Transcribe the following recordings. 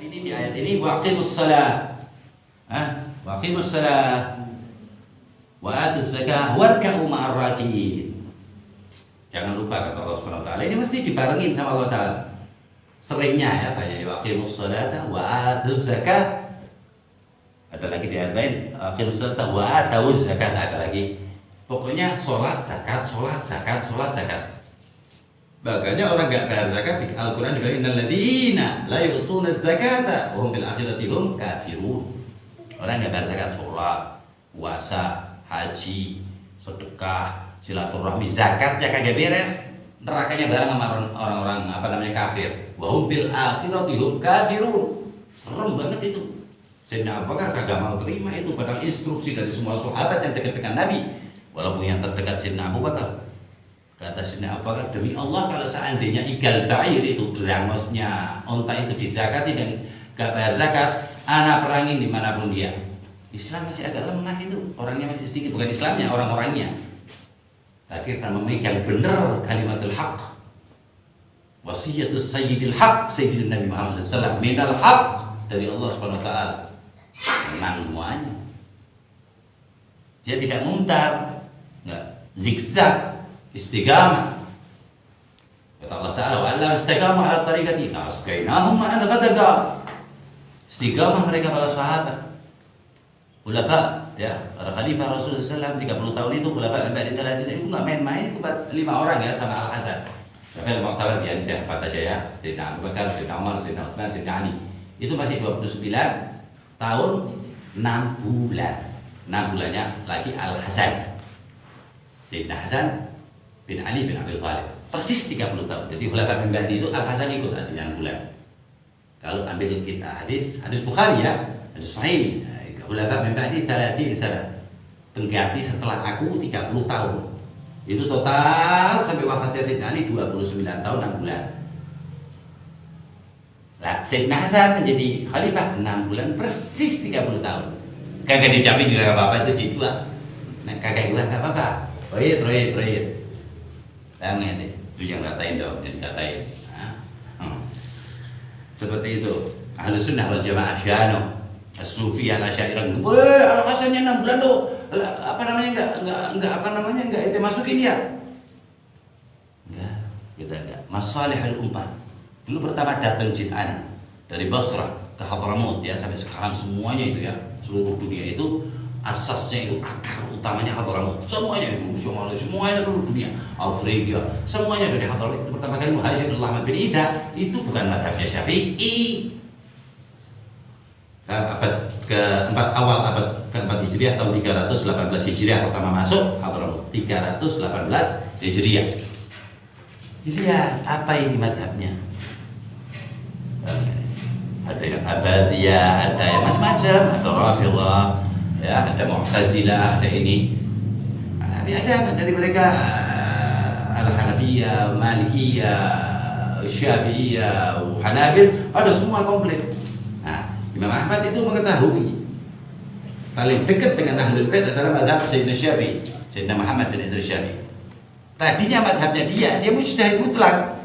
Ini di ayat ini waqimus shalah. Waqimus shalah wa atuz zakah warka'u ma'ar rakiin. Jangan lupa kata Allah Subhanahu wa taala, ini mesti dibarengin sama Allah taala. Seringnya ya banyak waqimus shalata wa atuz zakah. Ada lagi di ayat lain waqimus shalata wa atuz zakah, ada lagi. Pokoknya sholat zakat, sholat zakat, sholat zakat. Makanya orang enggak bayar zakat di Al-Qur'an juga innal ladzina la yu'tuna zakata wa hum bil akhirati hum kafirun. Orang enggak bayar zakat, sholat, puasa, haji, sedekah, silaturahmi, zakatnya kagak beres, nerakanya bareng sama orang-orang kafir. Wa hum bil akhirati hum kafirun. Serem banget itu. Sayyidina Abu Bakar kagak mau terima itu, padahal instruksi dari semua sahabat yang dekat dengan Nabi. Walaupun yang terdekat Sayyidina Abu Bakar. Kata Sayyidina Abu Bakar, demi Allah kalau seandainya igal ba'ir itu berangosnya onta itu dizakati dan gak bayar zakat, anak perangin dimanapun dia. Islam masih agak lemah itu, orangnya masih sedikit, bukan Islamnya, orang-orangnya. Tapi karena memegang benar kalimatul haq, wasiyatus sayyidil haq, sayyidil Nabi Muhammad SAW, minal haq dari Allah Subhanahu wa taala. Menang semuanya. Dia tidak mumtar, enggak zigzag, istiqamah. Kata Allah Ta'ala, wa alla istiqamah ala tariqati asqainahum ma'an ghadaqa. Istiqamah mereka para sahabat. Khulafa, ya, para khalifah Rasulullah SAW 30 tahun itu, khulafa yang ba'di 30 itu enggak main-main, itu 5 orang ya sama Al-Hasan. Tapi al-Mu'tabar dia udah 4 aja ya. Sayyidina Abu Bakar, Sayyidina Umar, Sayyidina Utsman, Sayyidina Ali. Itu masih 29 tahun 6 bulan. 6 bulannya lagi Al-Hasan. Sayyidina Hasan bin Ali bin Abi Thalib. Persis 30 tahun. Jadi khulafa bin Ba'di itu Al-Hasan ikut aslinya 6 bulan. Kalau ambil kita hadis Bukhari ya, hadis sahih. Khulafa bin Ba'di 30 sana. Pengganti setelah aku 30 tahun. Itu total sampai wafatnya Sayyidina Ali 29 tahun 6 bulan. Nah, Sayyidina Hasan menjadi khalifah 6 bulan persis 30 tahun. Kagak dicapai juga enggak apa-apa, itu G2. Nah, kagak gua enggak apa-apa. Royit. Paham nggak nih? Itu yang ngatain dong, yang ngatain. Seperti itu. Ahlus sunnah wal jamaah syano. As-sufi al-asy'ariyah. Weh, Al-Hasannya 6 bulan tuh. Enggak itu masukin ya. Enggak, kita enggak. Masalihul ummah. Dulu pertama datang jit'ana dari Basrah ke Hadramut ya, sampai sekarang semuanya itu ya, seluruh dunia itu asasnya itu akar utamanya Hadramut. Semuanya itu semuanya seluruh dunia, Afrika, semuanya dari Hadramut. Itu pertama kali Muhajir Ahmad bin Isa itu bukan madhabnya Syafi'i. Abad keempat awal abad keempat Hijriah tahun 318 Hijriah pertama masuk Hadramut 318 Hijriah. Jadi ya apa ini madhabnya? Ada yang Abadiyah, ada yang macam-macam, ada Rafidhah, ya, ada Mu'tazilah, ada ini. Ada dari mereka Al-Hanafiyah, Malikiyah, Syafi'iyah, Hanabil, ada semua komplit. Nah, Imam Ahmad itu mengetahui paling dekat dengan Ahlul Bait adalah mazhab Sayyidina Syafi'i, Sayyidina Muhammad bin Idris Syafi'i. Tadinya mazhabnya dia mujtahid mutlak.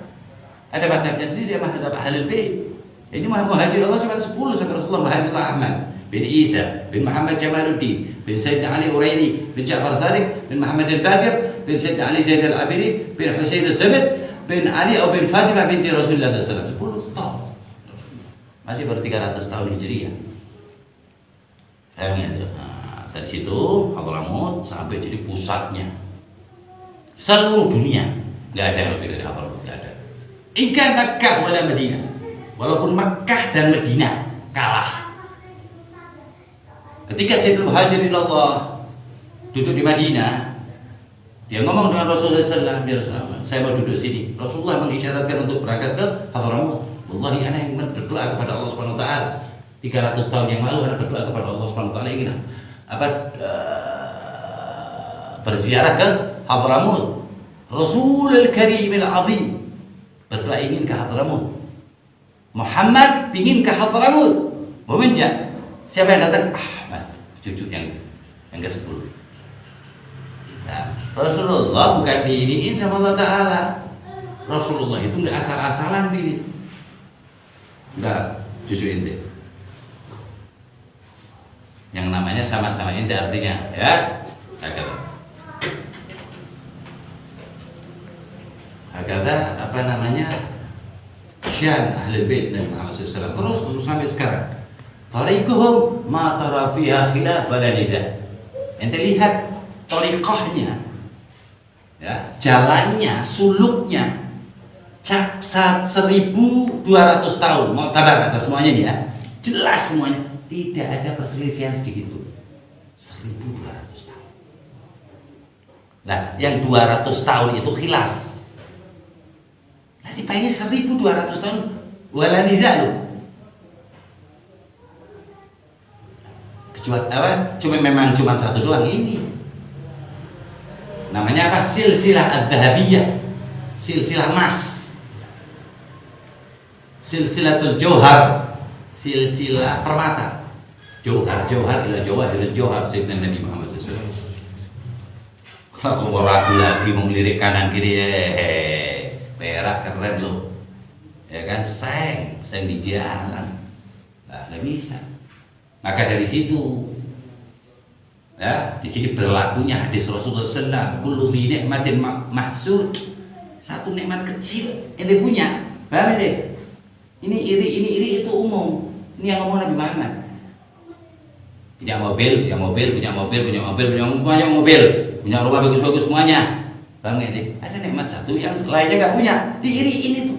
Ada mazhabnya sendiri, dia mazhab Ahlul Bait. Ini Muhajir Allah cuma 10 sampai Rasulullah. Muhajir Ahmad bin Isa bin Muhammad Jamaluddin bin Sayyidina Ali Uraini bin Ja'far Sadiq bin Muhammad al-Baqir bin Sayyidina Ali Zaid al-Abidi bin Husain al-Sabit bin Ali atau bin Fatimah binti Rasulullah SAW. 10 tahun. Masih baru 300 tahun Hijriah. Nah, dari situ Hadramut sampai jadi pusatnya seluruh dunia. Nggak ada yang lebih dari Hadramut, nggak ada. Ikan Makkah wala Madinah. Walaupun Makkah dan Madinah kalah. Ketika Sayyidul Muhajir ilallah duduk di Madinah, dia ngomong dengan Rasulullah SAW, saya mau duduk sini. Rasulullah mengisyaratkan untuk berangkat ke Hadramut. Wallahi ana yang berdoa kepada Allah Subhanahu wa taala. 300 tahun yang lalu ana berdoa kepada Allah Subhanahu wa taala ingin berziarah ke Hadramut. Rasulul Karim al-Azim berdoa ingin ke Hadramut. Muhammad ingin ke Hadramut. Mau menjak. Siapa yang datang? Ahmad, cucu yang ke-10. Nah, Rasulullah bukan diiniin sama Allah Ta'ala. Rasulullah itu nggak asal-asalan pilih. Enggak. juzuk ente. Yang namanya sama-sama ente artinya, ya. Hakada apa namanya? Syan Ahlul Bait Nabi Muhammad SAW terus sampai sekarang. Tariquhum ma tara fiha khilaf wala nizah. Ente lihat tariqahnya, ya, jalannya, suluknya, 1.200 tahun, mu'tabar atas semuanya nih ya, jelas semuanya, tidak ada perselisihan sedikit pun. 1.200 tahun. Nah, yang 200 tahun itu khilaf. Tipanya 1.200 tahun wala nizah loh. Kecuali apa? Memang satu doang ini. Namanya apa? Silsilah adz-dzahabiyah. Silsilah emas. Silsilatul jauhar. Silsilah permata. Jauhar ila jauhar Sayyidina Nabi Muhammad SAW. Kalau ragu lagi melirik kanan kiri, perak keren lo, ya kan, seng di jalan, nggak bisa. Maka dari situ, ya, di sini berlakunya hadis Rasulullah SAW, kullu dhi ni'matin mahsud, satu nikmat kecil ini punya, paham ini? Ini iri itu umum. Ini yang ngomong Nabi Muhammad. Punya mobil, punya rumah bagus-bagus semuanya. Paham nggak ini? Ada nikmat satu yang lainnya nggak punya, diiriin itu.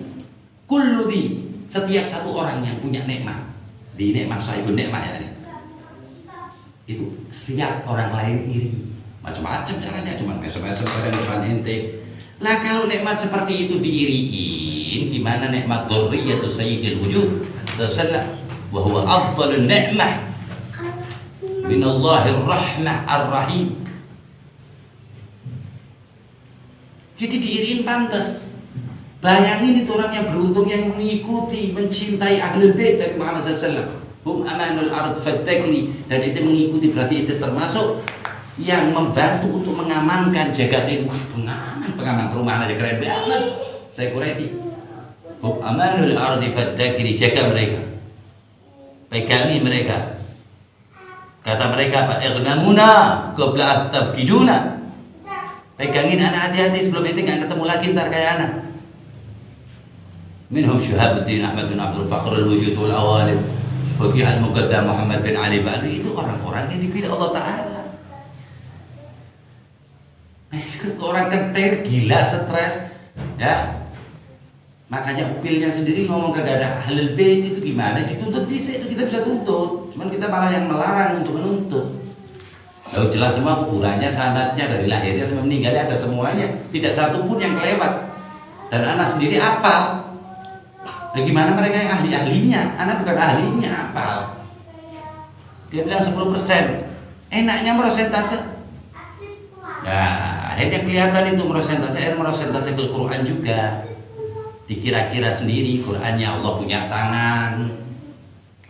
Kullu dhi, setiap satu orang yang punya nikmat, di nikmat sahibun nikmat ya ini. Itu siap orang lain iri. Macam-macam caranya, cuma mesem-mesem pada depan ente. Lah kalau nikmat seperti itu diiriin, gimana nikmat dzurriyyatu sayyidil wujud sallallahu wa huwa afdhalun ni'mah minallahir rahmah ar-rahim. Jadi diiriin pantas. Bayangin itu orang yang beruntung yang mengikuti, mencintai Ahlul Bait Nabi Muhammad SAW. Hum amanul ard faddakiri. Dan itu mengikuti berarti itu termasuk yang membantu untuk mengamankan jagat ini. Pengaman perumahan aja keren banget. Saya kureti. Hum amanul ard faddakiri, jaga mereka. Pegangi mereka. Kata mereka apa? Ighnamuna qabla tafkiduna. Pegangin anak hati-hati sebelum itu nggak ketemu lagi ntar kayak anak. Minhum Syuhabuddin Ahmad bin Abdul Fakhr al-Wujud wal Awalid, Faqih al-Muqaddam Muhammad bin Ali Ba'ri. Itu orang-orang yang dipilih Allah Ta'ala. Orang ketir, gila, stres, ya. Makanya upilnya sendiri ngomong kagak ada Ahlul Bait itu gimana? Dituntut bisa, itu kita bisa tuntut. Cuman kita malah yang melarang untuk menuntut. Lalu jelas semua kuburannya, sanadnya dari lahirnya sampai meninggalnya ada semuanya, tidak satu pun yang kelewat. Dan anak sendiri apal. Nah, gimana mereka yang ahli-ahlinya? Anak bukan ahlinya, apal. Dia bilang 10%. Enaknya prosentase. Nah, akhirnya kelihatan itu prosentase ke Quran juga. Dikira-kira sendiri Qurannya Allah punya tangan,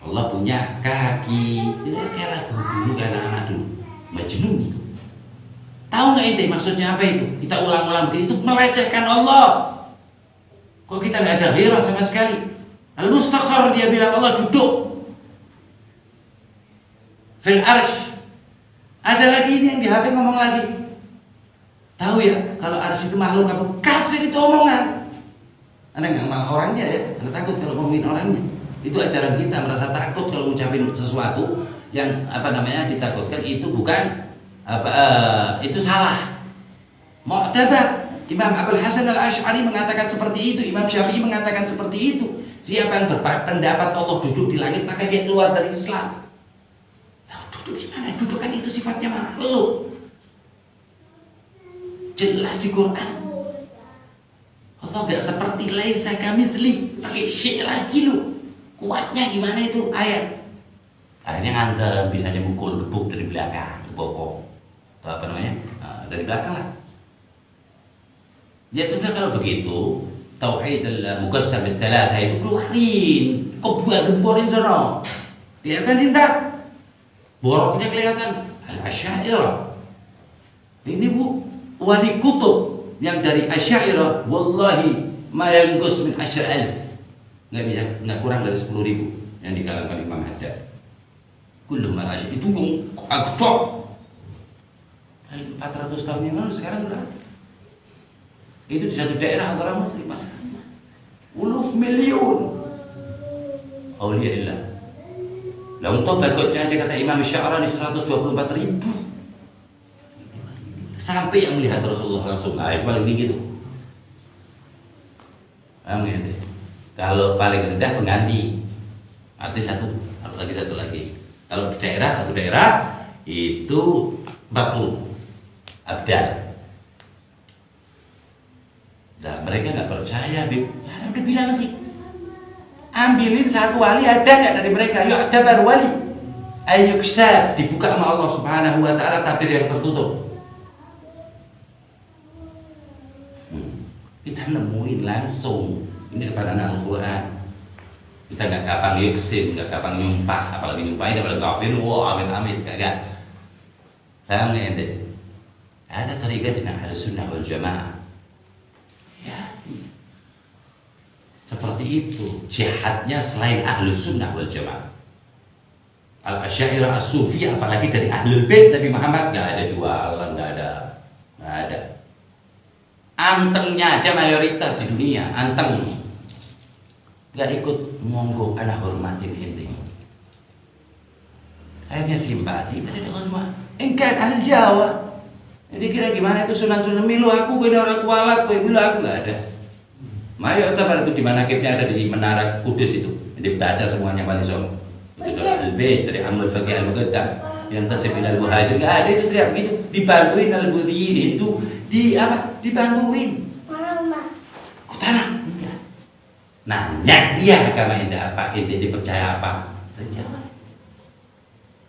Allah punya kaki. Ini kayak lagu dulu, kayak anak-anak dulu. Majnun. Tahu nggak ente maksudnya apa itu? Kita ulang-ulang itu melecehkan Allah. Kok kita nggak ada ghirah sama sekali? Al-Mustakhar dia bilang Allah duduk fil arsh. Ada lagi ini yang di HP ngomong lagi. Tahu ya kalau arsh itu makhluk apa? Kafir itu omongan. Anda nggak malah orangnya ya. Anda takut kalau ngomongin orangnya. Itu ajaran kita merasa takut kalau ngucapin sesuatu yang apa namanya ditakutkan itu bukan itu salah. Mu'tabar. Imam Abul Hasan al-Asy'ari mengatakan seperti itu, Imam Syafi'i mengatakan seperti itu. Siapa yang berpendapat Allah duduk di langit maka dia keluar dari Islam. Nah, duduk gimana? Duduk kan itu sifatnya makhluk. Jelas di Quran. Allah gak seperti laisa kamitsli, pakai syai lagi lu. Kuatnya gimana itu ayat? Akhirnya ngantem, bisanya mukul gebuk dari belakang, bokong. Atau apa namanya? Dari belakang lah. Ya sudah kalau begitu, tauhid al-muqassam ats-tsalatsa itu keluarin, gemborin sono. Kelihatan cinta. Boroknya kelihatan. Al-Asy'ariyah. Ini Bu, wali kutub yang dari Asy'ariyah, wallahi ma yanqus min 10,000. Enggak bisa, enggak kurang dari 10.000. yang digalakkan Imam Haddad. Kullu man asy itu aktor. 400 tahun yang lalu, sekarang berapa? Itu di satu daerah orang muslim masalahnya. Uluf miliun auliya illah. Lah untuk takut aja kata Imam Sya'rani 124.000. Sampai yang melihat Rasulullah langsung, nah, paling tinggi itu. Kalau paling rendah pengganti, arti satu lagi. Kalau di satu daerah itu 40 abdal. Nah mereka nggak percaya, udah bilang sih, ambilin satu wali, ada nggak dari mereka? Yuk ada baru wali. Ayuksaf dibuka sama Allah Subhanahu Wa Taala tabir yang tertutup. Kita nemuin langsung ini depan anak Al-Quran. Kita nggak gampang yuksim, nggak gampang nyumpah, apalagi nyumpahin, apalagi kafir, wah amit-amit, kagak. Paham nggak ente? Ada tarikat di Ahlus Sunnah wal Jamaah. Ya, seperti itu jihadnya selain Ahlus Sunnah wal Jamaah. Al-Asy'ariyah As-Sufiyah, apalagi dari Ahlul Bait Nabi Muhammad, nggak ada jualan, nggak ada. Antengnya aja mayoritas di dunia, anteng. Gak ikut, monggo ana hormatin ente. Akhirnya simpati, enggak ahli Jawa. Jadi kira gimana itu sunan-sunan milu aku, ini orang kualat, milu aku nggak ada. Mayo pada itu di mana kitnya ada di Menara Kudus itu, dibaca semuanya Wali Songo. Itu dari Al-Bait, dari Amul Faqih Al-Muqaddam, yang tasib al Muhajir, nggak ada itu teriak begitu, dibantuin Al-Budhiyin itu dibantuin. Tanah. Nanya dia agama indah apa, ente dipercaya apa? Terjawab.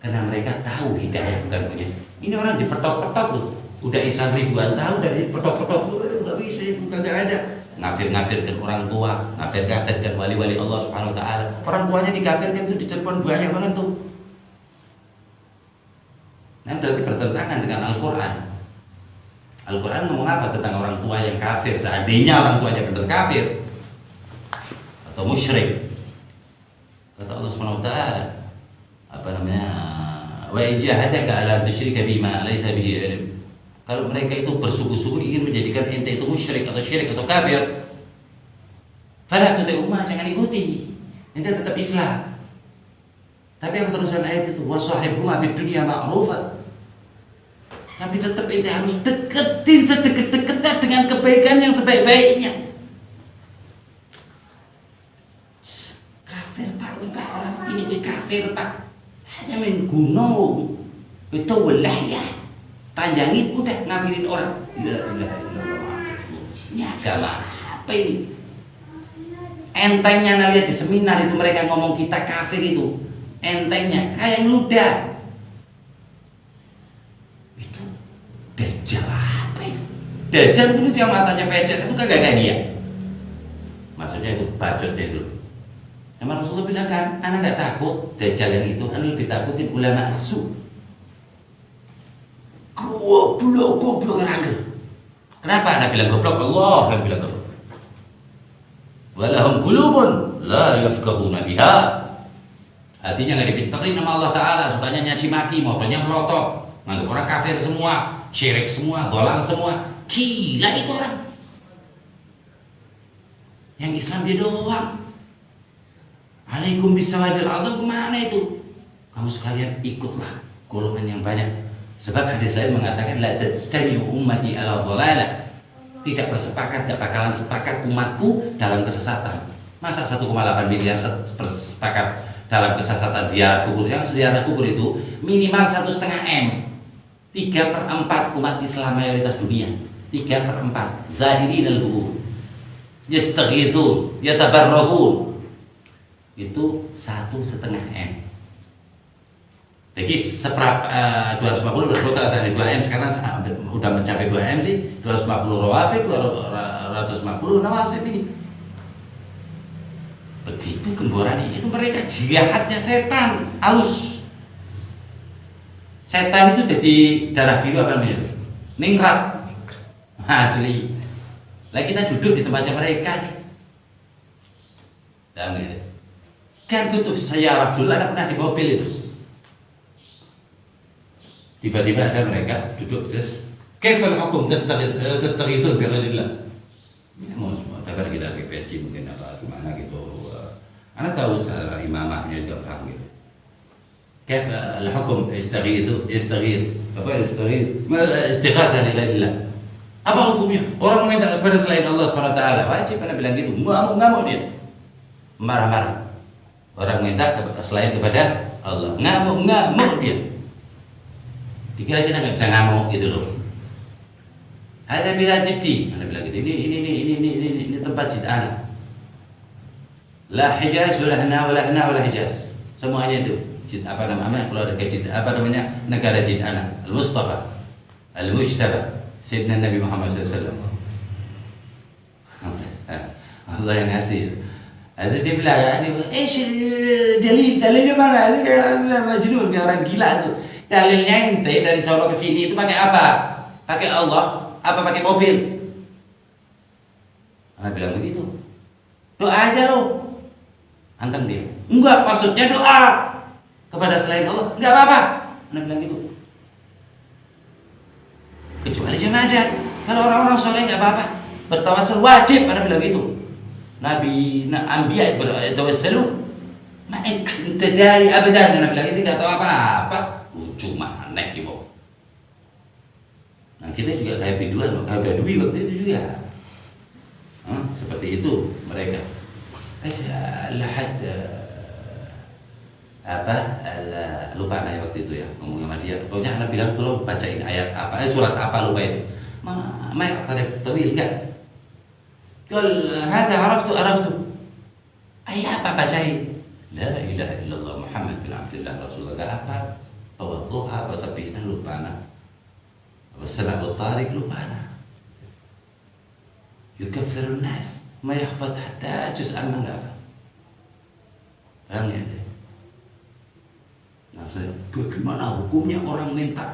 Karena mereka tahu hidayah bukan punya. Ini orang dipetok-petok tuh. Udah Islam ribuan tahun dari petok-petok, nggak bisa itu, kagak ada. Ngafir-ngafirkan orang tua, ngafir-ngafirkan wali-wali Allah Subhanahu Wa Taala. Orang tuanya dikafirkan tuh, ditelepon banyak banget tuh. Nah berarti bertentangan dengan Al-Quran. Al-Quran ngomong apa tentang orang tua yang kafir? Seandainya orang tuanya benar kafir atau musyrik, kata Allah Subhanahu Wa Taala, apa namanya, wa in jahadaka ala tusyrika bima laysa bihi ilm. Kalau mereka itu bersungguh-sungguh ingin menjadikan ente itu musyrik atau syirik atau kafir, fala tuti'huma, jangan ikuti, ente tetap Islam. Tapi apa terusan ayat itu? Wa sahibhuma fid dunya ma'rufa. Tapi tetap ente harus deketin sedekat-dekatnya dengan kebaikan yang sebaik-baiknya. Kafir pak, orang ini kafir pak, hanya main gunung, itu wilayah, panjangin udah ngafirin orang. La ilaha illallah. Ini agama apa ini? Entengnya lihat di seminar itu mereka ngomong kita kafir itu, entengnya kayak ludah. Dajjal apa itu? Dajjal itu yang matanya peces itu kagak kayak dia. Maksudnya itu bacotnya itu. Emang Rasulullah bilang kan, anak nggak takut Dajjal yang itu, anak lebih takutin ulama su. Goblok rangga. Kenapa anak bilang goblok? Allah yang bilang goblok. Walahum qulubun la yafqahuna biha. Hatinya nggak dipinterin sama Allah Taala, sukanya nyaci maki, motornya melotot. Nganggap orang kafir semua, syirik semua, golang semua. Gila itu orang. Yang Islam dia doang. Alaikum bisawadil azam, kemana itu? Kamu sekalian ikutlah golongan yang banyak. Sebab hadis saya mengatakan la tajtami'u ummati ala dhalalah. Tidak bersepakat, tidak bakalan sepakat umatku dalam kesesatan. Masa 1,8 miliar bersepakat dalam kesesatan ziarah kubur? Yang ziarah kubur itu minimal 1,5 M. 3/4 umat Islam mayoritas dunia. 3/4 zahirin al-qubur, yastaghithun, yatabarrabun. Itu 1,5 M. Jadi 250 kalau saya 2 M sekarang udah mencapai 2 M sih. 250 rawafid, 250 nawasib ini. Begitu gemboran itu mereka jihadnya setan halus. Setan itu jadi darah biru apa namanya? Ningrat. Asli. Lah kita duduk di tempatnya mereka. Dan Kan kuntu fi sayyarah, dulu ada pernah di mobil itu. Tiba-tiba ada mereka duduk terus, kaifal hukum tastaghitsun bi ghairillah. Ya mau semua, kabar kita PPC mungkin apa gimana gitu. Ana tahu secara imamahnya juga paham gitu. Kaif al-hukum istaghith istighatha li ghairillah. Apa hukumnya? Orang meminta kepada selain Allah Subhanahu wa taala, wajib Ana bilang gitu. Ngamuk dia. Marah-marah. Orang minta selain kepada Allah, ngamuk dia. Dikira kita nggak bisa ngamuk gitu loh. Ada bila jiddi, Ana bilang gitu. Ini tempat jid ana. La hijaz wala hijaz. Semuanya itu jid apa namanya? Kalau ada jid apa namanya? Negara jid ana. Al-Mustafa, Al-Mujtaba, Sayyidina Nabi Muhammad SAW. Allah yang ngasih. Jadi dia bilang, dalilnya mana? Ini kayak majnun, kayak orang gila tuh. Dalilnya ente dari Solo ke sini itu pakai apa? Pakai Allah, apa pakai mobil? Anak bilang begitu. Doa aja lo. Anteng dia. Enggak, maksudnya doa kepada selain Allah. Enggak apa-apa. Anak bilang gitu. Kecuali jamaah. Kalau orang-orang soleh enggak apa-apa. Bertawassul wajib, anak bilang gitu. Nabi, Anbiya bertawassalu. Ma'ik tadari abadan, anak bilang itu enggak tahu apa-apa. Lucu manek ibu. Nah kita juga kayak biduan, kayak badui waktu itu juga. Seperti itu mereka. Lahat lupa ayat waktu itu ya ngomong sama dia. Pokoknya anak bilang tolong bacain ayat apa, surat apa lupa itu. Ma tarif tawil enggak? Qul hadza araftu. Ayat apa bacain? La ilaha illallah Muhammad bin Abdullah Rasulullah. Enggak apa. Tawadduha apa sabisna lupa anak. Wassalatu tariq lupa anak. Yukaffiru nas ma yahfad hatta juz'an ma enggak apa. Paham ya? Nah, bagaimana hukumnya orang minta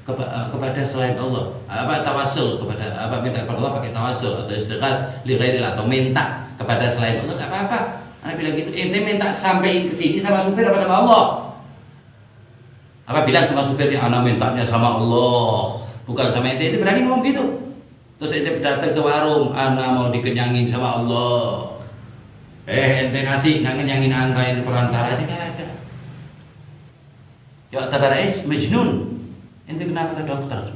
kepada selain Allah? Apa tawassul kepada apa minta kepada Allah pakai tawassul atau istighatsah li ghairillah atau minta kepada selain Allah enggak apa-apa. Ana bilang gitu, ente minta sampai ke sini sama supir apa sama Allah? Apa bilang sama supirnya ana mintanya sama Allah, bukan sama ente berani ngomong gitu. Terus ente datang ke warung, ana mau dikenyangin sama Allah. Ente ngasih ngenyangin angka yang perantara aja enggak ada. Ya tabarais majnun. Ente kenapa ke dokter?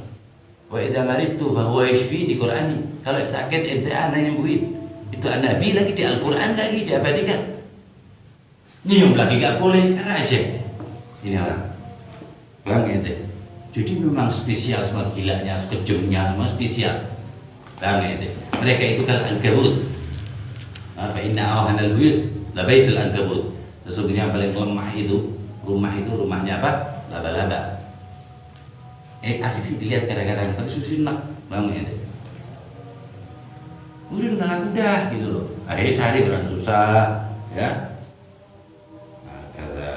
Wa idza maridtu fa huwa yashfi di Qur'an. Kalau sakit ente ana yang buit. Itu Nabi lagi di Al-Qur'an lagi diabadikan. Nyium lagi enggak boleh, rahasia. Ini orang. Paham ente? Jadi memang spesial semua gilanya, sekejamnya, semua spesial. Paham ente? Mereka itu kalau Ankabut. Fa inna awhanal buyut la baitul ankabut. Sesungguhnya yang paling lemah itu rumahnya apa? Laba-laba. Asik sih dilihat kadang-kadang, tapi susah bang ente. Udah gitu loh. Akhirnya sehari orang susah, ya. Nah, kata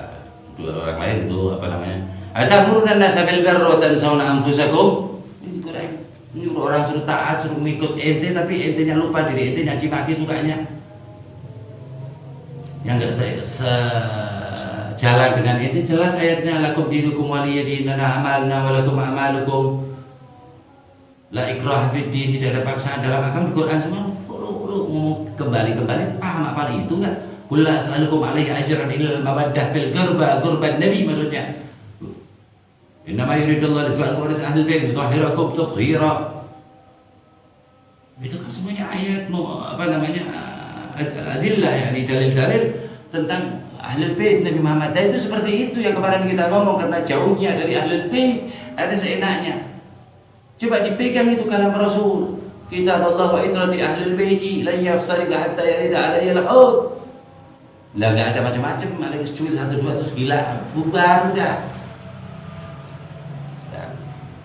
dua orang lain itu apa namanya? Atamuruna an-nasa bil birri wa tansawna anfusakum. Ini Quran. Nyuruh orang suruh taat, suruh mengikut ente, tapi entenya lupa diri ente, nyaci maki sukanya. Yang enggak jalan dengan ente, jelas ayatnya lakum dinukum waliyadin, lana amalna walakum amalukum. La ikrah fid din, tidak ada paksaan dalam agama. Di Quran semua lu ngomong kembali paham apa itu enggak? Qul la as'alukum alaihi ajran illa al-mawaddah fil qurban nabi maksudnya. Innama yuridullahu li yu'allimakum ahlul bait yutahhirakum tathhira. Itu kan semuanya ayat apa namanya? Adillah yakni dalil-dalil tentang ahlul bait Nabi Muhammad. Dan itu seperti itu yang kemarin kita ngomong, karena jauhnya dari ahlul bait ada seenaknya. Coba dipegang itu kalam Rasul. Kitab Allah wa itrati ahlul baiti lan yaftariqa hatta yarida alayhi al-haud. Lah enggak ada macam-macam, malah kecuil 1 2 terus gila, bubar udah.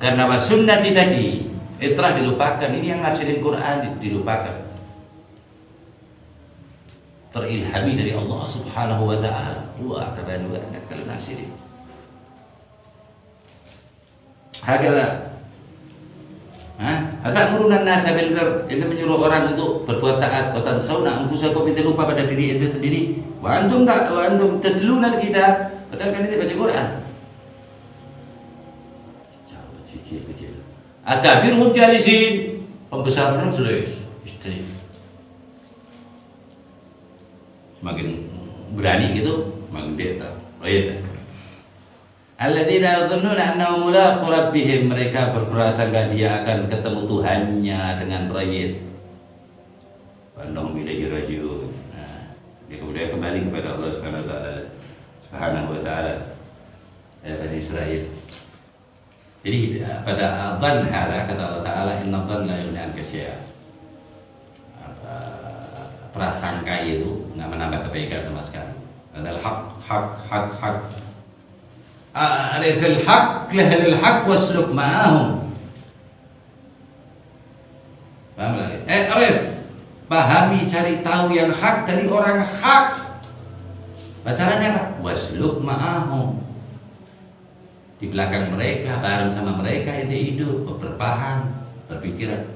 Karena sunnah tadi itrah dilupakan, ini yang nafsirin Quran dilupakan. Terilhami dari Allah Subhanahu wa taala. Wah, keren banget kalau nafsirin. Hagalah Atamuruna an-nasa bil birr, ente menyuruh orang untuk berbuat taat, wa tansawna anfusakum, ente lupa pada diri ente sendiri. Wa antum tatluna al-kitab, padahal kan ente baca Quran. Kecil. Akabirhum jalisin, pembesarnya sudah istri. Semakin berani gitu, semakin dia tahu. Alladzina yadhunnuna annahum mulaqu rabbihim, mereka berprasangka dia akan ketemu Tuhannya dengan rayyid. Wa annahum ilaihi raji'un. Dia kemudian kembali kepada Allah Subhanahu wa taala. Ya Bani Israil. Jadi pada dhann hada kata Allah Taala, inna dhann la yughni anka syai'a. Prasangka itu enggak menambah kebaikan sama sekali. Adalah hak. Arifil haq lahlil haq wasluk ma'ahum. Paham lagi? Arif, pahami, cari tahu yang hak dari orang hak. Caranya apa? Wasluk ma'ahum. Di belakang mereka, bareng sama mereka itu hidup, berpaham, berpikiran.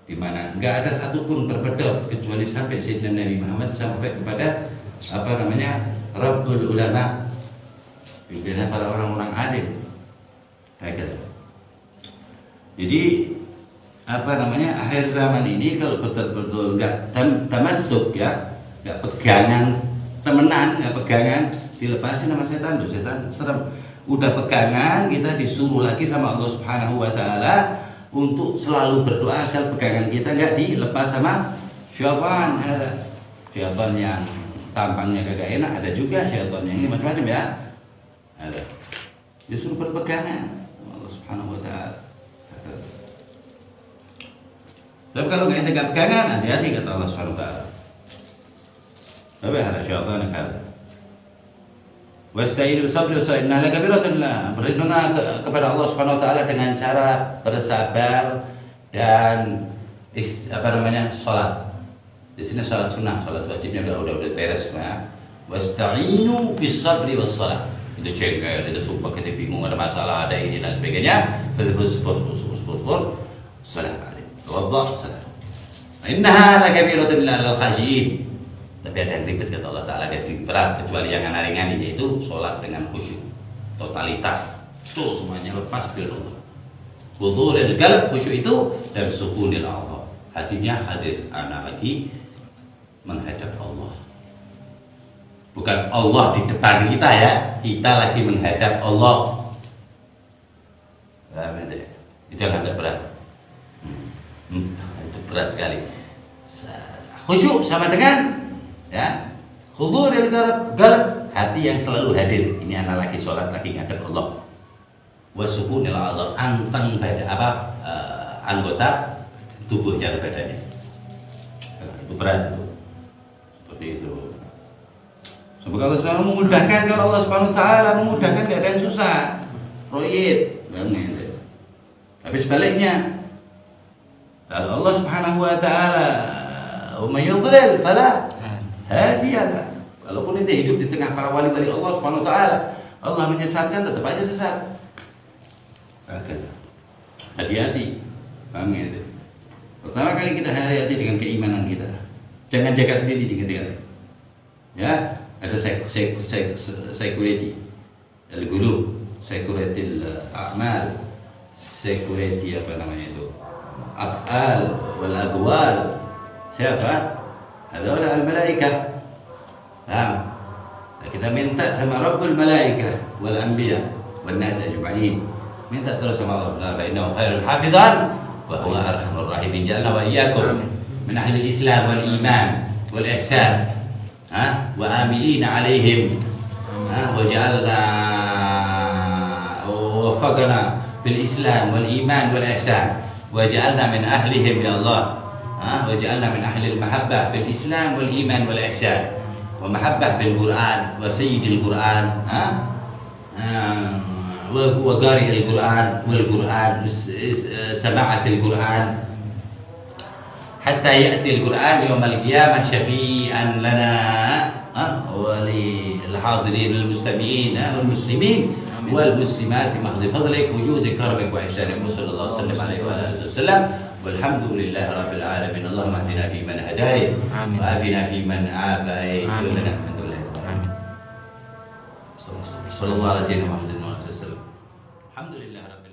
Di mana enggak ada satupun berbedot kecuali sampai Sayyidina Nabi Muhammad sampai kepada Rabbul Ulama, pimpinan para orang-orang alim. Kayak gitu. Jadi akhir zaman ini kalau betul-betul enggak tamassuk ya, enggak pegangan temenan, enggak pegangan, dilepasin sama setan serem. Udah pegangan, kita disuruh lagi sama Allah Subhanahu wa taala untuk selalu berdoa agar pegangan kita enggak dilepas sama syaitan. Syaitan yang tampangnya kagak enak, ada juga syaitan yang ini macam-macam ya. Ada. Disuruh berpegangan Allah Subhanahu wa taala. Tapi kalau enggak pegangan, hati-hati kata Allah Subhanahu wa taala. Tapi ada syaitan yang ada. Wasta'inu bisabri innaha lakabiratun la. Berlindunglah kepada Allah Subhanahu wa taala dengan cara bersabar dan salat. Di sini salat sunnah, salat wajibnya udah beres ya. Wasta'inu bisabri wassalah. Itu cengkel, itu sumpah, kita bingung, ada masalah, ada ini dan sebagainya. Salam alaikum. Tawaddah, salam. Innaha lakabiratun lil khashiyin. Tapi ada yang ribet kata Allah Ta'ala, sedikit berat, kecuali yang ringan yaitu sholat dengan khusyuk, totalitas, tuh semuanya lepas bil Allah. Hudhuril qalb, khusyuk itu, dan sukunil Allah, hatinya hadir, anak lagi menghadap Allah. Bukan Allah di depan kita ya, kita lagi menghadap Allah. Itu yang agak berat. Itu berat sekali. Khusyuk sama dengan ya, hudhuril qalb, hati yang selalu hadir. Ini anak lagi sholat, lagi ngadep Allah. Wasukunil Allah, anteng pada anggota tubuhnya, badannya. Itu berat itu. Seperti itu. Semoga Allah Subhanahu memudahkan. Kalau Allah Subhanahu wa taala memudahkan, gak ada yang susah. Royid, tapi sebaliknya, kalau Allah Subhanahu wa taala mayudhlil fala hadiyalah. Walaupun dia hidup di tengah para wali-wali Allah Subhanahu wa taala, Allah menyesatkan, tetap aja sesat. Hati-hati. Paham gitu? Pertama kali kita hati-hati dengan keimanan kita. Jangan jaga sendiri dengan ya, ada security. Al-qulub, security al-a'mal, security itu? Af'al wal aqwal. Siapa? Adalah al-malaikah. Kita minta sama Rabbul Malaikah wal Anbiya wal nas ajma'in. Minta terus sama Allah. Fa innahu khairul hafizan wa huwa arhamur rahimin. Ja'alna wa iyyakum min ahli al-islam wal iman wal ihsan. Wa amilina 'alaihim. Wa ja'alna wa waffaqna bil islam wal iman wal ihsan. Wa ja'alna min ahlihim ya Allah. وجعلنا من أهل المحبة بالإسلام والإيمان والإحسان ومحبة بالقرآن وسيد القرآن وقارئ القرآن والقرآن سماعة القرآن حتى يأتي القرآن يوم القيامة شفيعا لنا وللحاضرين المستمعين والمسلمين والمسلمات بمحض فضلك وجود كرمك وإحسانك وصلى الله وسلم عليه وعلى آله وسلم والحمد لله رب العالمين. اللهم اهدنا فيمن هديت وعافنا فيمن عافيت وقنا من ذل آمين. صلى الله على سيدنا محمد وعلى آله وسلم. الحمد لله رب العالمين.